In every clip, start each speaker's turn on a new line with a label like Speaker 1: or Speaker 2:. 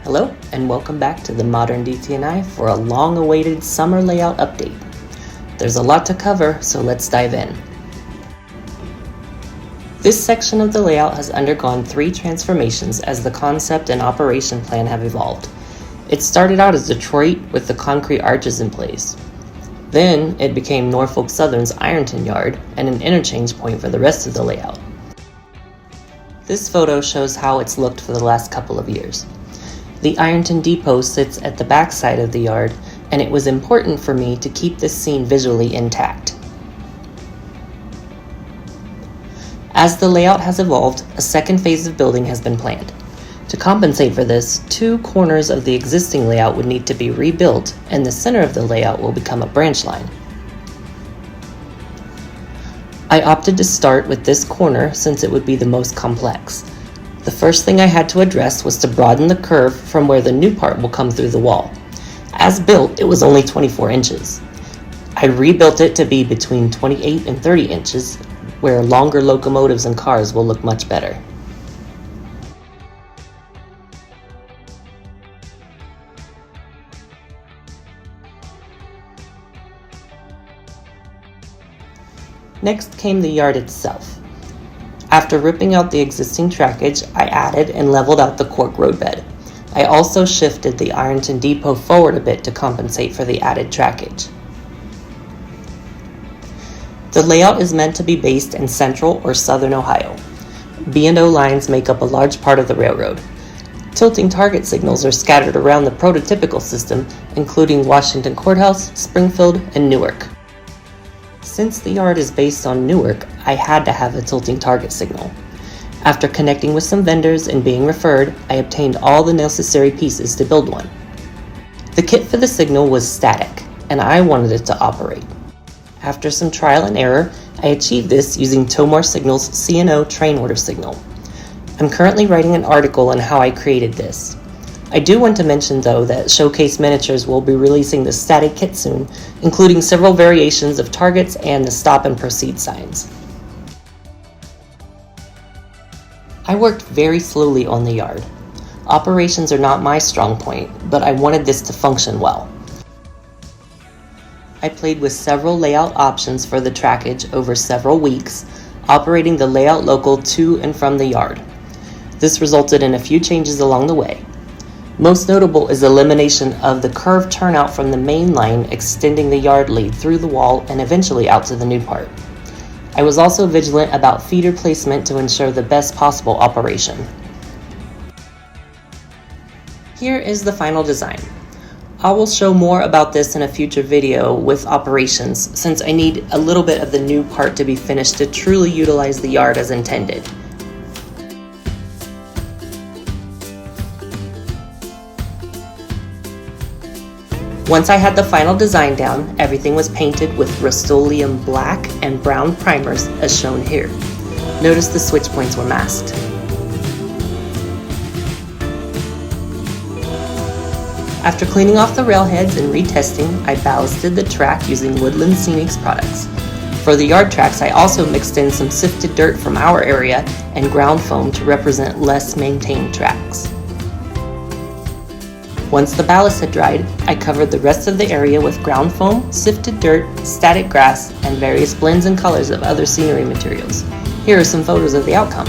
Speaker 1: Hello, and welcome back to the Modern DT&I for a long-awaited summer layout update. There's a lot to cover, so let's dive in. This section of the layout has undergone 3 transformations as the concept and operation plan have evolved. It started out as Detroit with the concrete arches in place. Then it became Norfolk Southern's Ironton Yard and an interchange point for the rest of the layout. This photo shows how it's looked for the last couple of years. The Ironton Depot sits at the back side of the yard, and it was important for me to keep this scene visually intact. As the layout has evolved, a second phase of building has been planned. To compensate for this, 2 corners of the existing layout would need to be rebuilt, and the center of the layout will become a branch line. I opted to start with this corner since it would be the most complex. The first thing I had to address was to broaden the curve from where the new part will come through the wall. As built, it was only 24 inches. I rebuilt it to be between 28 and 30 inches, where longer locomotives and cars will look much better. Next came the yard itself. After ripping out the existing trackage, I added and leveled out the cork roadbed. I also shifted the Ironton Depot forward a bit to compensate for the added trackage. The layout is meant to be based in central or southern Ohio. B&O lines make up a large part of the railroad. Tilting target signals are scattered around the prototypical system, including Washington Courthouse, Springfield, and Newark. Since the yard is based on Newark, I had to have a tilting target signal. After connecting with some vendors and being referred, I obtained all the necessary pieces to build one. The kit for the signal was static, and I wanted it to operate. After some trial and error, I achieved this using Tomar Signal's C&O train order signal. I'm currently writing an article on how I created this. I do want to mention, though, that Showcase Miniatures will be releasing the static kit soon, including several variations of targets and the stop and proceed signs. I worked very slowly on the yard. Operations are not my strong point, but I wanted this to function well. I played with several layout options for the trackage over several weeks, operating the layout local to and from the yard. This resulted in a few changes along the way. Most notable is the elimination of the curved turnout from the main line extending the yard lead through the wall and eventually out to the new part. I was also vigilant about feeder placement to ensure the best possible operation. Here is the final design. I will show more about this in a future video with operations, since I need a little bit of the new part to be finished to truly utilize the yard as intended. Once I had the final design down, everything was painted with Rust-Oleum black and brown primers as shown here. Notice the switch points were masked. After cleaning off the railheads and retesting, I ballasted the track using Woodland Scenics products. For the yard tracks, I also mixed in some sifted dirt from our area and ground foam to represent less maintained tracks. Once the ballast had dried, I covered the rest of the area with ground foam, sifted dirt, static grass, and various blends and colors of other scenery materials. Here are some photos of the outcome.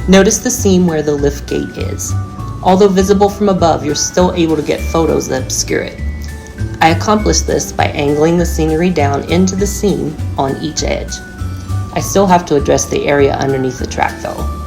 Speaker 1: Notice the seam where the lift gate is. Although visible from above, you're still able to get photos that obscure it. I accomplished this by angling the scenery down into the seam on each edge. I still have to address the area underneath the track though.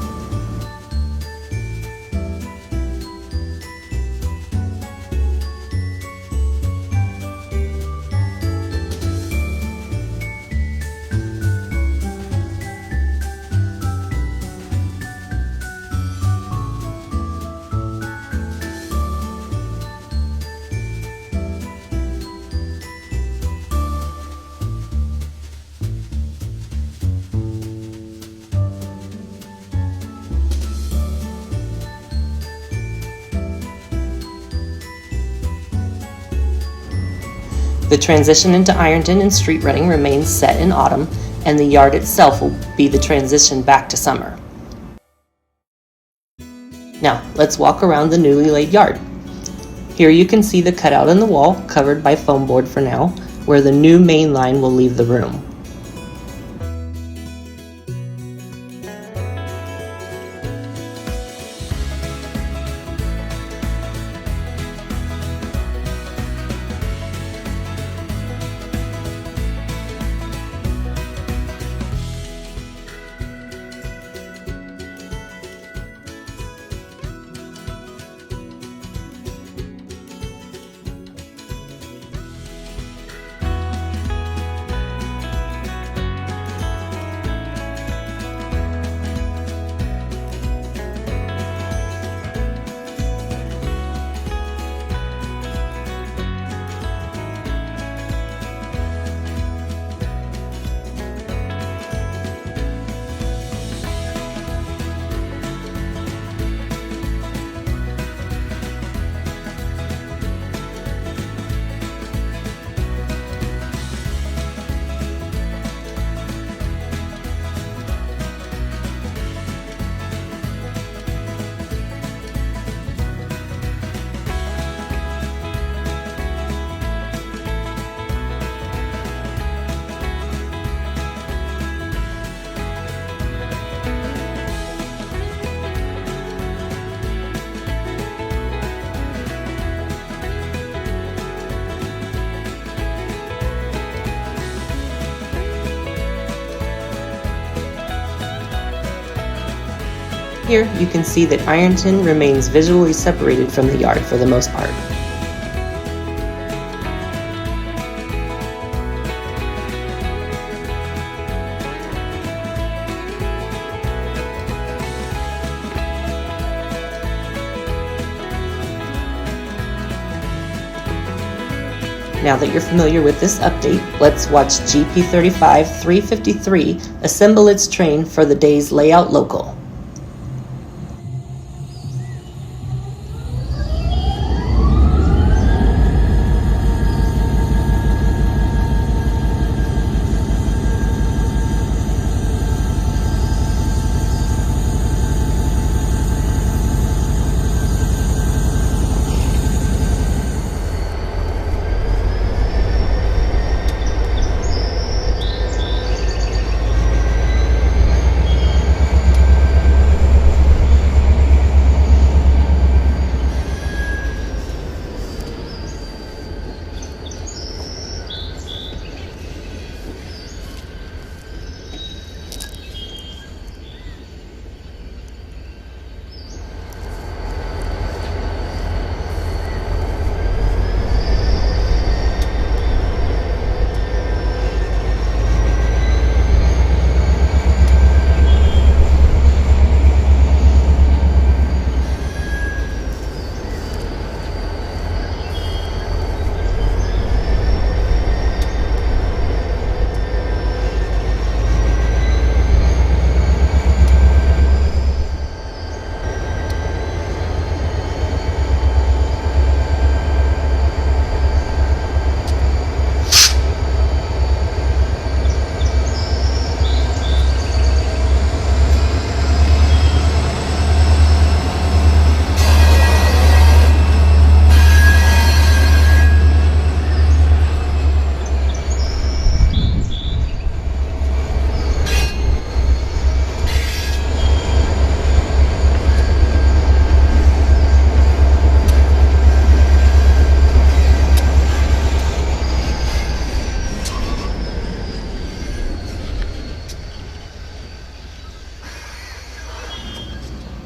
Speaker 1: The transition into Ironton and street running remains set in autumn, and the yard itself will be the transition back to summer. Now, let's walk around the newly laid yard. Here you can see the cutout in the wall, covered by foam board for now, where the new main line will leave the room. Here you can see that Ironton remains visually separated from the yard for the most part. Now that you're familiar with this update, let's watch GP35 353 assemble its train for the day's layout local.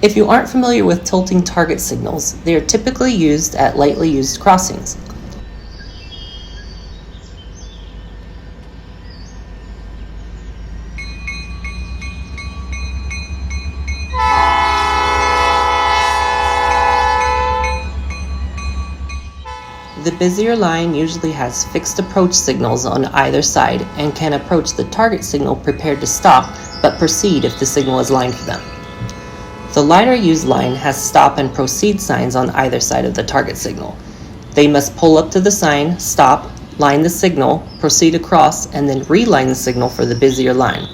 Speaker 1: If you aren't familiar with tilting target signals, they are typically used at lightly used crossings. The busier line usually has fixed approach signals on either side and can approach the target signal prepared to stop, but proceed if the signal is lined for them. The lighter used line has stop and proceed signs on either side of the target signal. They must pull up to the sign, stop, line the signal, proceed across, and then reline the signal for the busier line.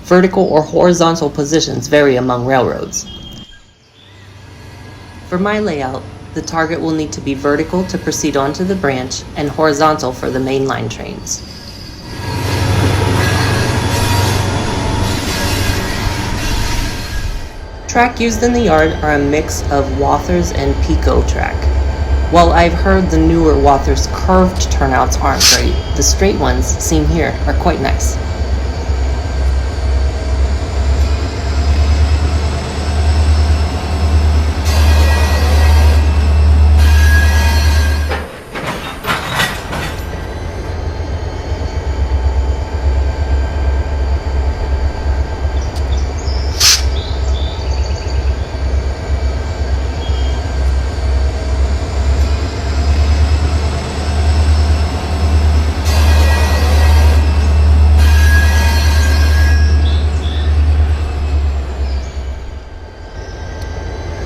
Speaker 1: Vertical or horizontal positions vary among railroads. For my layout, the target will need to be vertical to proceed onto the branch and horizontal for the main line trains. Track used in the yard are a mix of Wathers and Pico track. While I've heard the newer Wathers curved turnouts aren't great, the straight ones, seen here, are quite nice.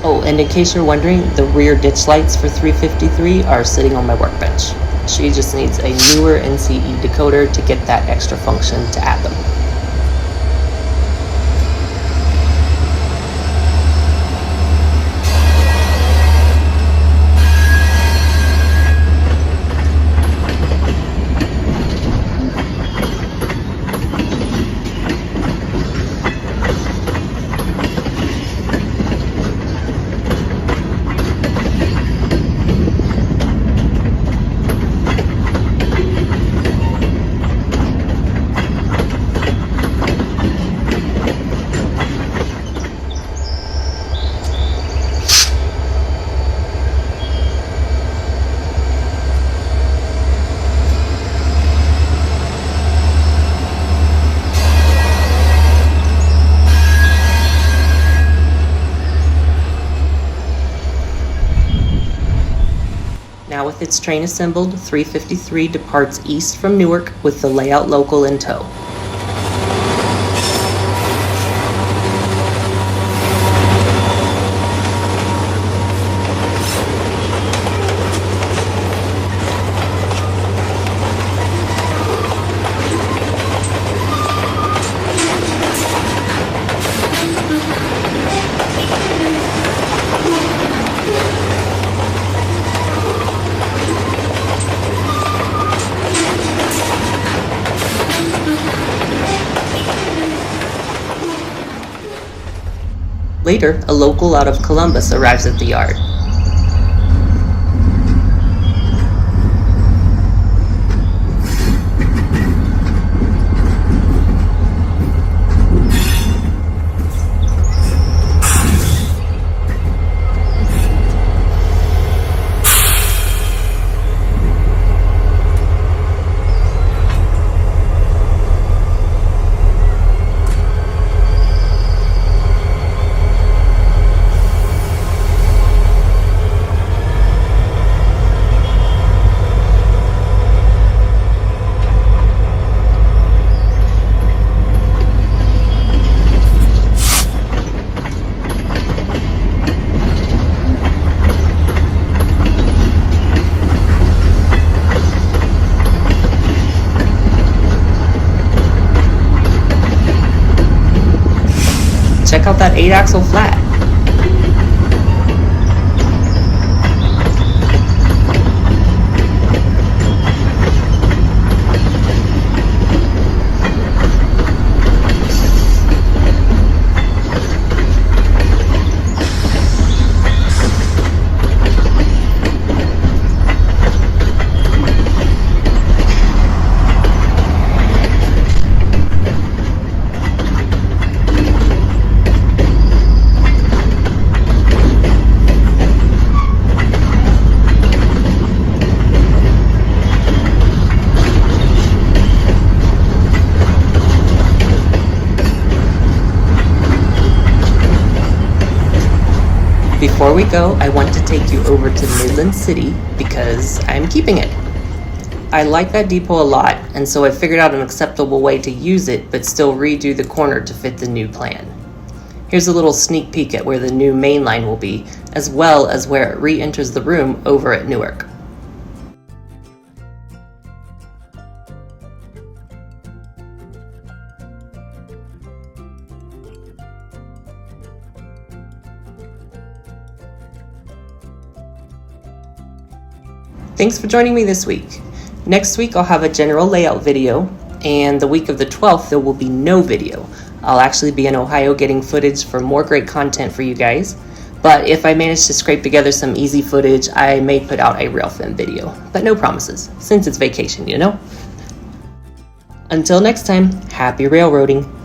Speaker 1: Oh, and in case you're wondering, the rear ditch lights for 353 are sitting on my workbench. She just needs a newer NCE decoder to get that extra function to add them. Now with its train assembled, 353 departs east from Newark with the layout local in tow. Later, a local out of Columbus arrives at the yard. Check out that 8-axle flat. Before we go, I want to take you over to Midland City because I'm keeping it. I like that depot a lot, and so I figured out an acceptable way to use it but still redo the corner to fit the new plan. Here's a little sneak peek at where the new main line will be, as well as where it re-enters the room over at Newark. Thanks for joining me this week. Next week I'll have a general layout video, and the week of the 12th there will be no video. I'll actually be in Ohio getting footage for more great content for you guys, but if I manage to scrape together some easy footage, I may put out a rail fin video, but no promises, since it's vacation, you know? Until next time, happy railroading!